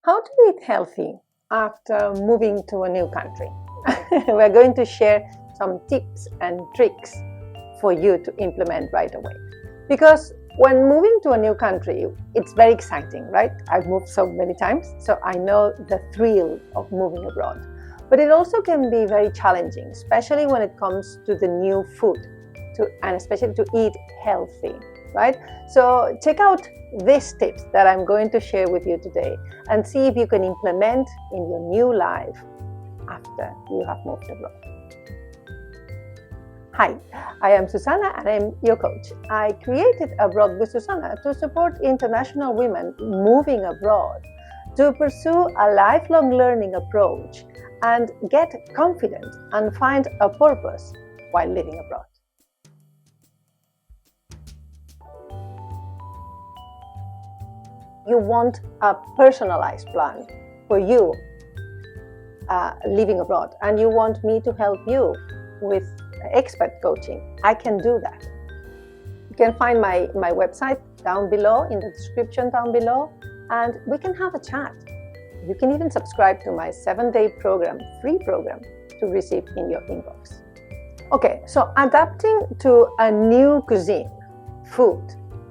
How to eat healthy after moving to a new country. We're going to share some tips and tricks for you to implement right away. Because when moving to a new country, it's very exciting, right? I've moved so many times, so I know the thrill of moving abroad. But it also can be very challenging, especially when it comes to the new food, and especially to eat healthy, right? So check out these tips that I'm going to share with you today and see if you can implement in your new life after you have moved abroad. Hi, I am Susanna and I'm your coach. I created Abroad with Susanna to support international women moving abroad to pursue a lifelong learning approach and get confident and find a purpose while living abroad. You want a personalized plan for you living abroad, and you want me to help you with expat coaching. I can do that. You can find my website down below in the description down below, and we can have a chat. You can even subscribe to my 7-day program, free program, to receive in your inbox. Okay, so adapting to a new cuisine, food,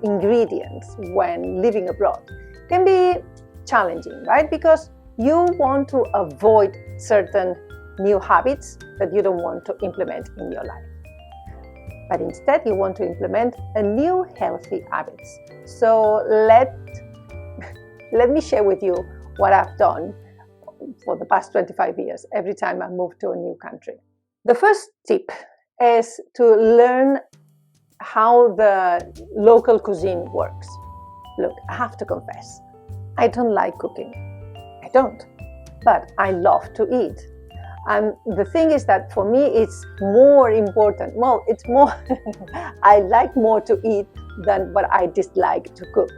ingredients when living abroad can be challenging, right? Because you want to avoid certain new habits that you don't want to implement in your life. But instead, you want to implement a new healthy habits. So let me share with you what I've done for the past 25 years, every time I move to a new country. The first tip is to learn how the local cuisine works. Look, I have to confess, I don't like cooking. I don't, but I love to eat. And the thing is that for me, it's more important. Well, it's more, I like more to eat than what I dislike to cook.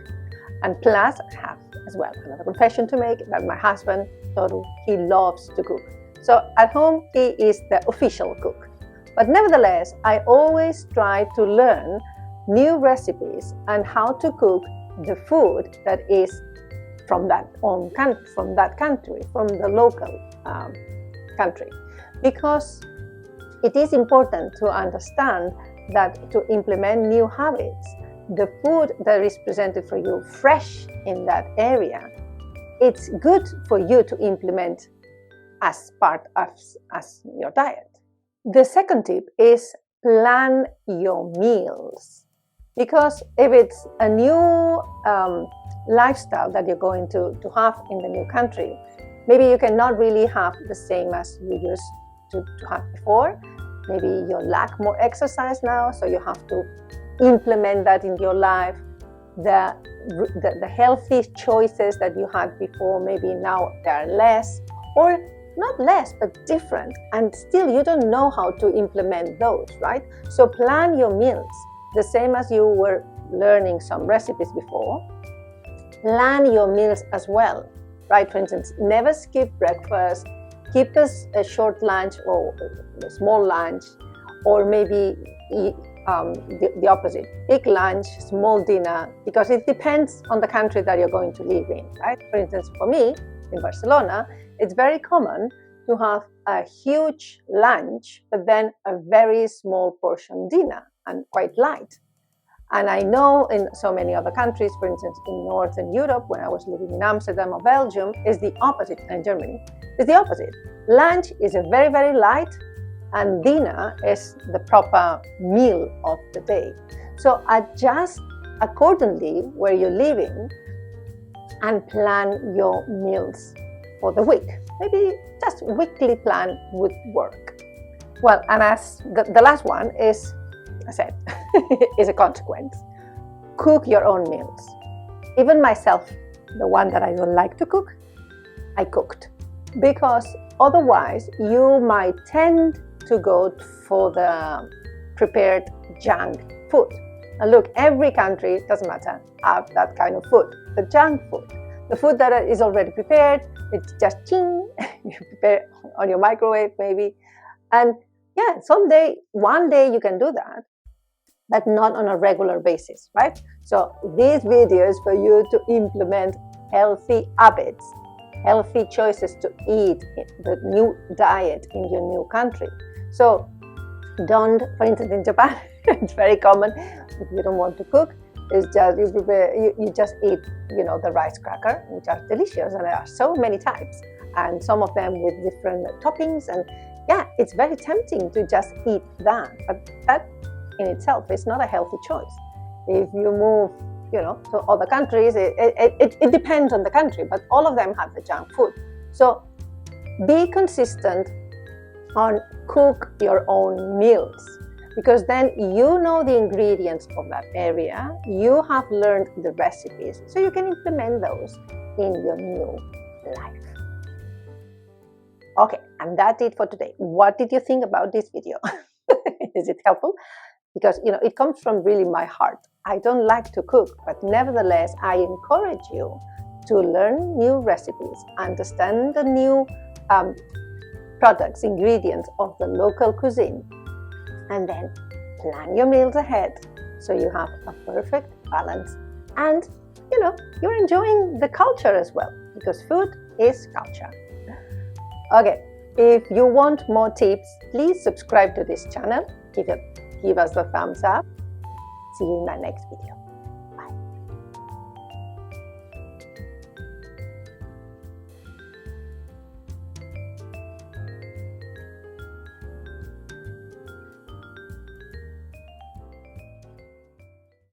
And plus, I have as well another confession to make that my husband, Toru, he loves to cook. So at home, he is the official cook. But nevertheless, I always try to learn new recipes and how to cook the food that is from that country, from the local country. Because it is important to understand that to implement new habits, the food that is presented for you fresh in that area, it's good for you to implement as part of as your diet. The second tip is plan your meals. Because if it's a new lifestyle that you're going to have in the new country, maybe you cannot really have the same as you used to have before. Maybe you lack more exercise now, so you have to implement that in your life. The healthy choices that you had before, maybe now they are less, or not less, but different, and still you don't know how to implement those, right? So plan your meals, the same as you were learning some recipes before. Plan your meals as well, right? For instance, never skip breakfast, keep a short lunch or a small lunch, or maybe the opposite, big lunch, small dinner, because it depends on the country that you're going to live in, right? For instance, for me, in Barcelona, it's very common to have a huge lunch, but then a very small portion dinner, and quite light. And I know in so many other countries, for instance, in Northern Europe, when I was living in Amsterdam or Belgium, is the opposite, and Germany, is the opposite. Lunch is a very, very light, and dinner is the proper meal of the day. So adjust accordingly where you're living and plan your meals for the week. Maybe just weekly plan would work. Well, and as the last one is, I said, is a consequence. Cook your own meals. Even myself, the one that I don't like to cook, I cooked. Because otherwise you might tend to go for the prepared junk food. And look, every country, doesn't matter, have that kind of food. The junk food, the food that is already prepared, it's just ching, you prepare on your microwave maybe. And yeah, one day you can do that, but not on a regular basis, right? So this video is for you to implement healthy habits healthy choices to eat, the new diet in your new country. So don't, for instance, in Japan, it's very common, if you don't want to cook, it's just you just eat, the rice cracker, which are delicious, and there are so many types, and some of them with different toppings, and yeah, it's very tempting to just eat that, but that in itself is not a healthy choice. If you move, to other countries, it depends on the country, but all of them have the junk food. So be consistent on cook your own meals, because then you know the ingredients of that area, you have learned the recipes, so you can implement those in your new life. Okay, and that's it for today. What did you think about this video? Is it helpful? Because it comes from really my heart. I don't like to cook, but nevertheless I encourage you to learn new recipes, understand the new products, ingredients of the local cuisine, and then plan your meals ahead so you have a perfect balance, and you're enjoying the culture as well, because food is culture. Okay, if you want more tips, please subscribe to this channel, give us a thumbs up. See you in my next video.